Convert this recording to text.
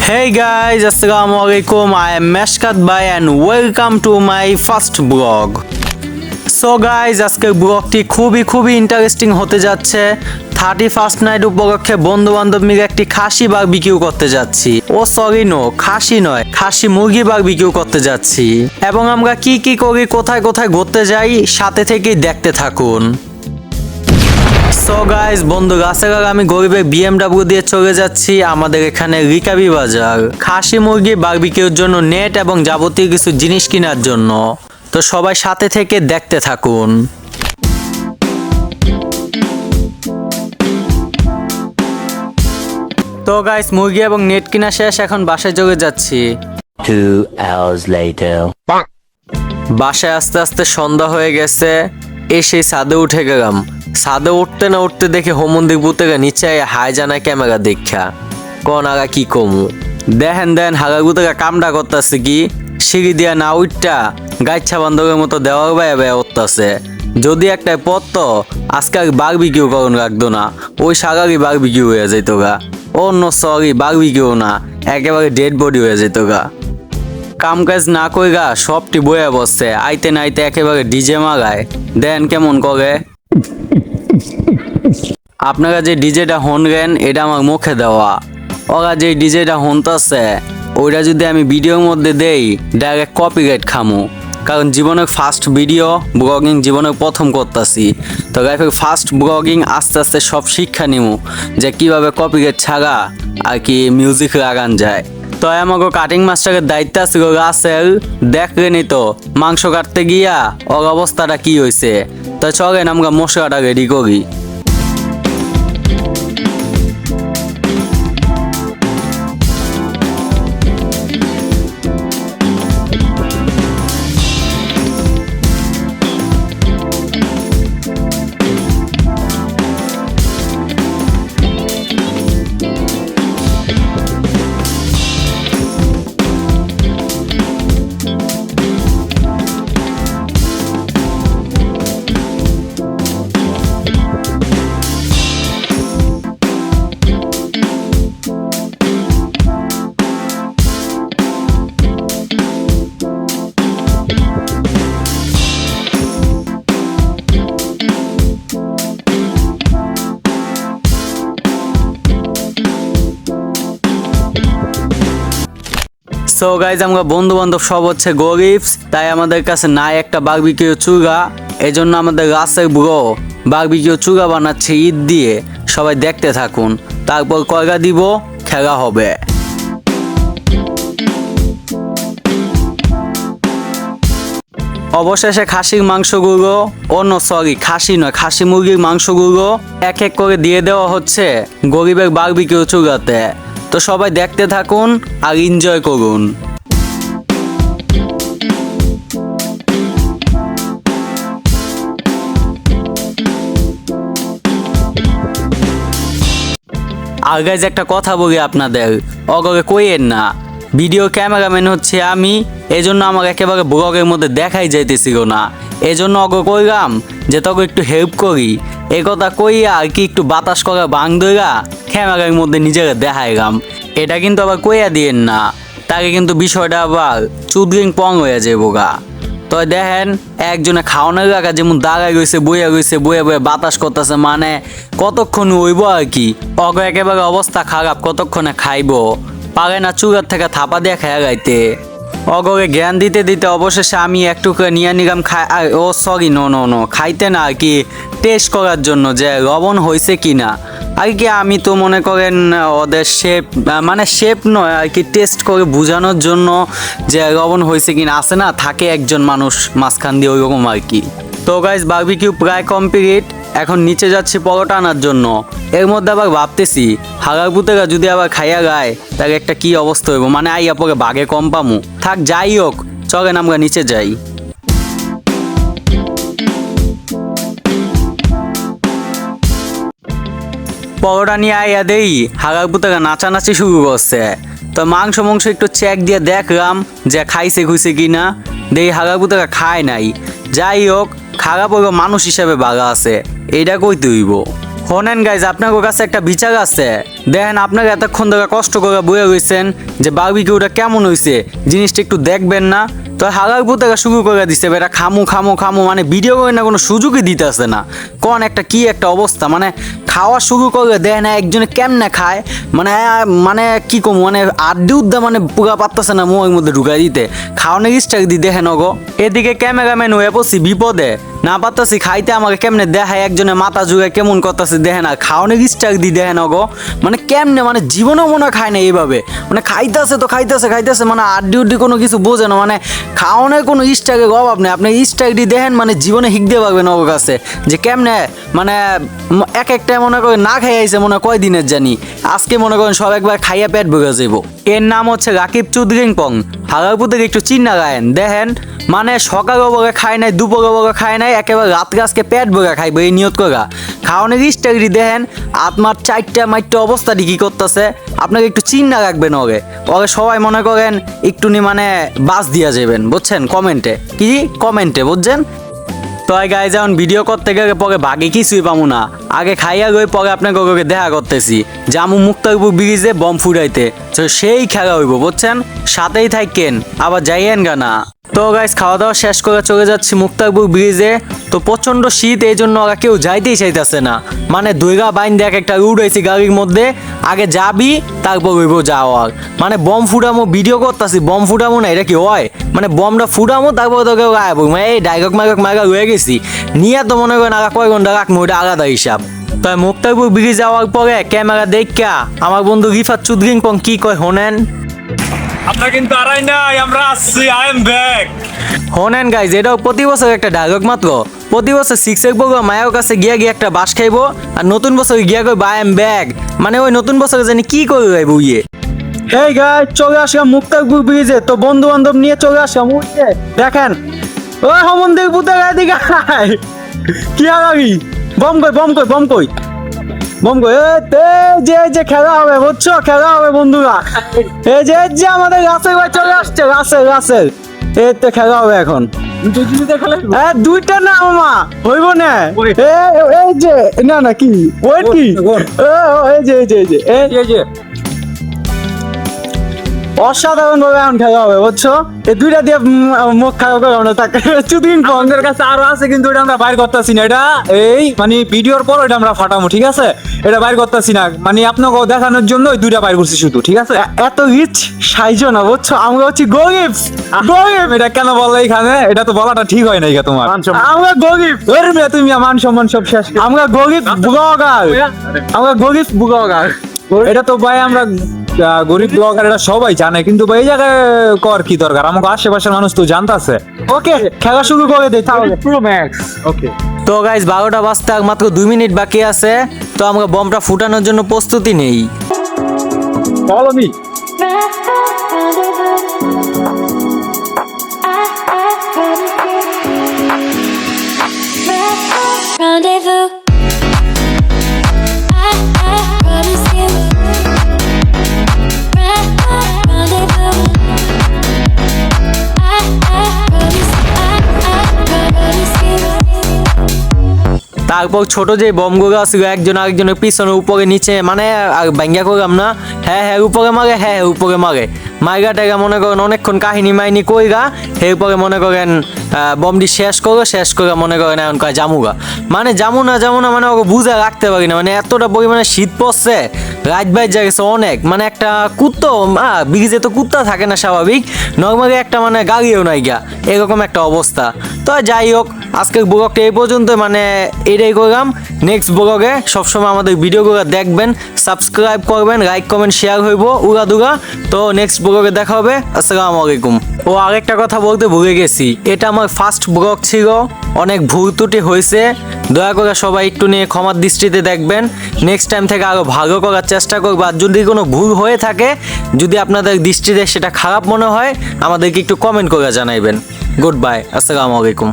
Hey guys, Assalamualaikum. I am Meshkat Bhai and welcome to my first vlog. So guys, আজকের ব্লগটি খুবই interesting হতে যাচ্ছে। 31st night উপলক্ষে বন্ধু বান্ধব মিলে একটি খাসি বারবিকিউ করতে যাচ্ছি। ও সরি নো, খাসি নয়, খাসি মুরগি বারবিকিউ করতে যাচ্ছি। এবং আমরা কি করি, কোথায় ঘুরতে যাই, সাথে থেকেই দেখতে থাকুন। সো গাইজ বন্ধুরা, আমি গরিবের BMW দিয়ে চলে যাচ্ছি আমাদের এখানে রিকাবি বাজার খাসি মুরগি বারবিকিউর জন্য নেট এবং যাবতীয় কিছু জিনিস কেনার জন্য। তো সবাই সাথে থেকে দেখতে থাকুন। তো গাইজ মুরগি এবং নেট কিনা শেষ, এখন বাসায় চলে যাচ্ছি। 2 hours later. বাসায় আস্তে আস্তে সন্ধ্যা হয়ে গেছে, এসে ছাদে উঠে গেলাম। ছাদে উঠতে না উঠতে দেখে হোমন্দির বুতেগা নিচে হাই জানা ক্যামেরা দেখা কোন আগা কি কমু দেন হাগা বুতেগা কামটা করতেছে কি সিঁড়ি দিয়া না উঠটা গাইছা বান্ধবের মতো দেওয়ার বাইয়া উঠতেছে। যদি একটাই পড়তো আজকে আর বারবিকিউ করুন রাখতো না, ওই সাগারই বারবিকিউ হয়ে যেত গা। অন্য সরি বারবিকিউ না, একেবারে ডেড বডি হয়ে যেত গা। কাম কাজ না কইগা সবটি বয়ে বসছে, আইতে নাইতে একেবারে ডিজে মাগায়। দেন কেমন করে। আপনারা যে ডিজেটা শুনবেন এটা আমার মুখে দেওয়া। ওরা যে ডিজেটা শুনতেছে ওইটা যদি আমি ভিডিওর মধ্যে দেই ডাইরেক্ট কপিরাইট খামু। কারণ জীবনের ফার্স্ট ভিডিও ব্লগিং জীবনের প্রথম করতেছি। তো গাইফের ফার্স্ট ব্লগিং আস্তে আস্তে সব শিক্ষা নিমু যে কিভাবে কপিরাইট ছাড়া আর কি মিউজিক লাগান যায়। তো আমাকে কাটিং মাস্টারের দায়িত্ব ছিল রাসেল, দেখলেনি তো মাংস কাটতে গিয়া ওর অবস্থাটা কি হয়েছে। তো চলেন আমরা মশলাটা রেডি করি। সো গাইজ আমরা বন্ধু বান্ধব সব হচ্ছে গরিব, তাই আমাদের কাছে নাই একটা বারবিকিউ চুগা। এই জন্য আমাদের রাসেল ব্রো বারবিকিউ চুগা বানাচ্ছে ঈদ দিয়ে। সবাই দেখতে থাকুন, তারপর কয়গা দিব খেলা হবে। অবশেষে খাসির মাংসগুলো, খাসি নয়, খাসি মুরগির মাংসগুলো এক এক করে দিয়ে দেওয়া হচ্ছে গরিবের বারবিকিউ চুগাতে। তো সবাই দেখতে থাকুন আর এনজয় করুন। আর গাইজ একটা কথা বলি আপনাদের, অগরে কইয়েন না, ভিডিও ক্যামেরাম্যান হচ্ছে আমি, এজন্য আমার একেবারে ব্লগের মধ্যে দেখাই যাইতেছিল না। এজন্য অগর কইলাম যে তোকে একটু হেল্প করি, এ কথা কইয়া আর কি একটু বাতাস করা বাং দইরা ক্যামেরার মধ্যে নিজেকে দেখাইলাম। এটা কিন্তু আবার কইয়া দিয়েন না, তাকে কিন্তু বিষয়টা আবার চুদরিং পং হয়ে যাবো গা। তো দেখেন একজনে খাওয়ানোর রাখা যেমন দাঁড়ায় রয়েছে, বইয়া বইয়া বাতাস করতেছে, মানে কতক্ষণ হইব আর কি। অগ একেবারে অবস্থা খারাপ, কতক্ষণে খাইব পারে না, চুগার থেকে থাপা দিয়ে খেয়া গাইতে। অগরে জ্ঞান দিতে অবশেষে আমি একটু করে নিয়ে নিলাম ও সরি নো খাইতে না আর কি, টেস্ট করার জন্য যে লবণ হয়েছে কি না আর কি। আমি তো মনে করেন ওদের শেপ, মানে শেপ নয় আর কি, টেস্ট করে বোঝানোর জন্য যে লবণ হয়েছে কি না, আসে না থাকে একজন মানুষ মাঝখান দিয়ে ওইরকম আর কি। তো গাইজ বারবিকিউ প্রায় কমপ্লিট, এখন নিচে যাচ্ছি পরোটা আনার জন্য। এর মধ্যে আবার ভাবতেছি হাগার পুতেরা যদি আবার খাইয়া গায় তার একটা কি অবস্থা হইব, মানে আইয়া পরে বাঘে কম পামু। থাক যাই হোক, চলেন আমরা নিচে যাই। পরোটা নিয়ে আইয়া দেই হাগার পুতেরা নাচানাচি শুরু করছে। তো মাংস একটু চেক দিয়ে দেখলাম যে খাইছে খুইছে কিনা, দেই হাগার পুতেরা খায় নাই। যাই হোক, খারাপ হইব মানুষ হিসাবে বাঘা আছে, এইটা কইতে হইব। শোনেন গাইজ, আপনার কাছে একটা বিচার আছে। দেখেন, আপনাকে এতক্ষণ ধরে কষ্ট করে বয়ে হয়েছেন যে বারবিকিউটা কেমন হয়েছে, জিনিসটা একটু দেখবেন না? তো হাগার পুতাকা শুরু করে দিচ্ছে, এটা খামু খামু খামু, মানে ভিডিও করে না কোনো সুযোগই দিতেছে না। কোন একটা কি একটা অবস্থা, মানে খাওয়া শুরু করে দেয় না একজনে কেমনে খায়, মানে মানে কি কম, মানে আড্ডি উদ্দা মানে পুরা পারতেছে না মুখের মধ্যে ঢুকাই দিতে, খাওয়ানোর ইচ্ছা দি দেখেন গো। এদিকে ক্যামেরাম্যান হয়ে পড়ছি বিপদে, না পারতাছি খাইতে, আমাকে কেমনে দেখায় একজনে মাথা জুড়ে কেমন করতেছে দেখে না, খাওয়ানোর ইচ্ছা দি দেখেন গো। মানে কেমনে, মানে জীবনেও মনে খায় না এইভাবে, মানে খাইতেছে তো খাইতেছে, মানে আড্ডি উড্ডি কোনো কিছু বোঝে না, মানে খাওয়ানোর কোনো ইস্টাকে অভাব নেই। আপনি ইস্টাকটি দেখেন, মানে জীবনে শিখতে পারবেন ওর কাছে যে কেমনে, মানে এক একটা মনে করেন না খাই আইছে মনে কয় দিনের জানি, আজকে মনে করেন সব একবার খাইয়া পেট ভরে যাইব। এর নাম হচ্ছে রাকিব চুদরিংপং। হাগারপুর থেকে একটু চিন্না গায়েন দেখেন, মানে সকালে বগে খায় নাই, দুপুরে বগে খায় নাই, একেবারে রাত্রে আজকে পেট ভরে খাইব এই নিয়ত করা। খাওয়ানোর ইস্টাকটি দেখেন, আত্মার চারটা মাইটটা অবস্থাটি কি করতেছে, আপনাকে একটু চিন্না রাখবেন ওকে। সবাই মনে করেন একটুনি মানে বাস দিয়া যাবেন, বুঝছেন? কমেন্টে বুঝছেন তো? গায়ে যেমন ভিডিও করতে গেলে পরে বাকি কিছুই পাবো না, আগে খাইয়া গই পরে আপনাকে ওকে দেখা করতেছি জামু মুক্তারপুর ব্রিজে বম ফুরাইতে, তো সেই খেলা হইব, বুঝছেন? সাথেই থাকেন, আবার যাইয়েন গা না। তো গাইস, খাওয়া দাওয়া শেষ করে চলে যাচ্ছি মুক্তারপুর ব্রিজে। তো প্রচন্ড শীত, এই জন্য ওরা কেউ যাইতেই চাইতেছে না, মানে দুইগা বাইন দেখ একটা উড়াইছি গাড়ির মধ্যে, আগে যাবি তারপর হইব যাওয়ার, মানে বম ফুটামো ভিডিও করতেছি, বম ফুটামো না এটা কি হয়, মানে বমটা ফুটামো তারপর তো কেউ গায়ে মানে এই ডাইগক মাইগক রয়ে গেছি নিয়ে, তো মনে করেন আগা কয় ঘন্টা রাখবো, ওইটা আলাদা হিসাব। তাই মুক্তারপুর ব্রিজ যাওয়ার পরে ক্যামেরা দেখা আমার বন্ধু রিফাত চুদরিংপং কি কয় শোনেন। আপনার কিন্তু আড়াই নাই, আমরা আসছি, আই এম ব্যাক। শোনেন গাইজ, এটাও প্রতি বছর একটা ডায়লগ মাত্র, প্রতি বছর সিক্সেক বগা মায়ের কাছে গিয়া একটা বাস খাইবো, আর নতুন বছর গিয়া কই আই এম ব্যাক, মানে ওই নতুন বছরে জানি কি করে যাইব ইয়ে। এই গাইজ, চলে আসলাম মুক্তারপুর ব্রিজে, তো বন্ধু বান্ধব নিয়ে চলে আসলাম উঠে দেখেন, ওই সমন্দির পুতে গায়ে দিকে কি আগাবি, বম কই যে খেলা হবে, বুঝছো? খেলা হবে বন্ধুরা, এই যে আমাদের গাছের চলে আসছে, গাছের এই তো খেলা হবে এখন। দুইটা না মামা হইব না, এই যে না কি ওই কি এই যে অসাধারণ ভাবে এখন খেলা হবে, বুঝছো? এই দুইটা দিয়ে মুখ খারাপ করে আমরা চুদিন আমাদের কাছে আরো আছে, কিন্তু এটা আমরা বাইর করতেছি না, এটা এই মানে ভিডিওর পর এটা আমরা ফাটামো, ঠিক আছে? এটা বাইর করতেছি না, মানে আপনাকে দেখানোর জন্য ওই দুইটা বাইর করছি শুধু, ঠিক আছে? এত রিচ সাইজো না, বুঝছো? আমরা হচ্ছি গরিব। এটা কেন বললে এখানে? এটা তো বলাটা ঠিক হয় না তোমার। আমরা গরিব, তুমি মান সম্মান সব শেষ। আমরা গরিব ব্লগার। এটা তো ভাই আমরা গরিব ব্লগার, এটা সবাই জানে, কিন্তু ভাই এই জায়গায় কর কি দরকার? আমাকে আশেপাশের মানুষ তো জানতাছে। ওকে, খেলা শুরু করে দেই তাহলে। Pro max. ওকে, তো গাইস, 12টা বাজতে আর মাত্র 2 মিনিট বাকি আছে, তো আমরা বমটা ফুটানোর জন্য প্রস্তুতি নেই। Follow me. Rendezvous. I promise you. Rendezvous. I promise you. তারপর ছোট যে বমগুলো আছে একজন আরেকজনের পিছনে উপরে নিচে মানে ব্যাঙ্গা করলাম না, হ্যাঁ উপরে মারে মাইগা টাইগা মনে করেন অনেকক্ষণ কাহিনী মাইনি কইগা এরপরে মনে করেন বমটি শেষ করে মনে করেন এখন কয় জামুগা, মানে জামু না মানে ওকে বুঝে রাখতে পারি না, মানে এতটা পরিমাণে শীত পড়ছে, রাত বাইর যা গেছে অনেক, মানে একটা কুত্তো ব্রিজে তো কুত্তা থাকে না স্বাভাবিক, নর্মালি একটা মানে গাড়িও নাই গা, এরকম একটা অবস্থা। তো যাই হোক, আজকের ব্লগটা এই পর্যন্ত, মানে এটাই করলাম। নেক্সট ব্লগে সবসময় আমাদের ভিডিওগুলো দেখবেন, সাবস্ক্রাইব করবেন, লাইক কমেন্ট শেয়ার হইব উড়াদুরা। তো নেক্সট ব্লগে দেখা হবে। আসসালামু আলাইকুম। ও আরেকটা কথা বলতে ভুলে গেছি, এটা আমার ফার্স্ট ব্লগ ছিল, অনেক ভুল ত্রুটি হয়েছে, দয়া করে সবাই একটু নিয়ে ক্ষমার দৃষ্টিতে দেখবেন। নেক্সট টাইম থেকে আরও ভালো করার চেষ্টা করবো, আর যদি কোনো ভুল হয়ে থাকে, যদি আপনাদের দৃষ্টিতে সেটা খারাপ মনে হয়, আমাদেরকে একটু কমেন্ট করে জানাইবেন। গুড বাই, আসসালামু আলাইকুম।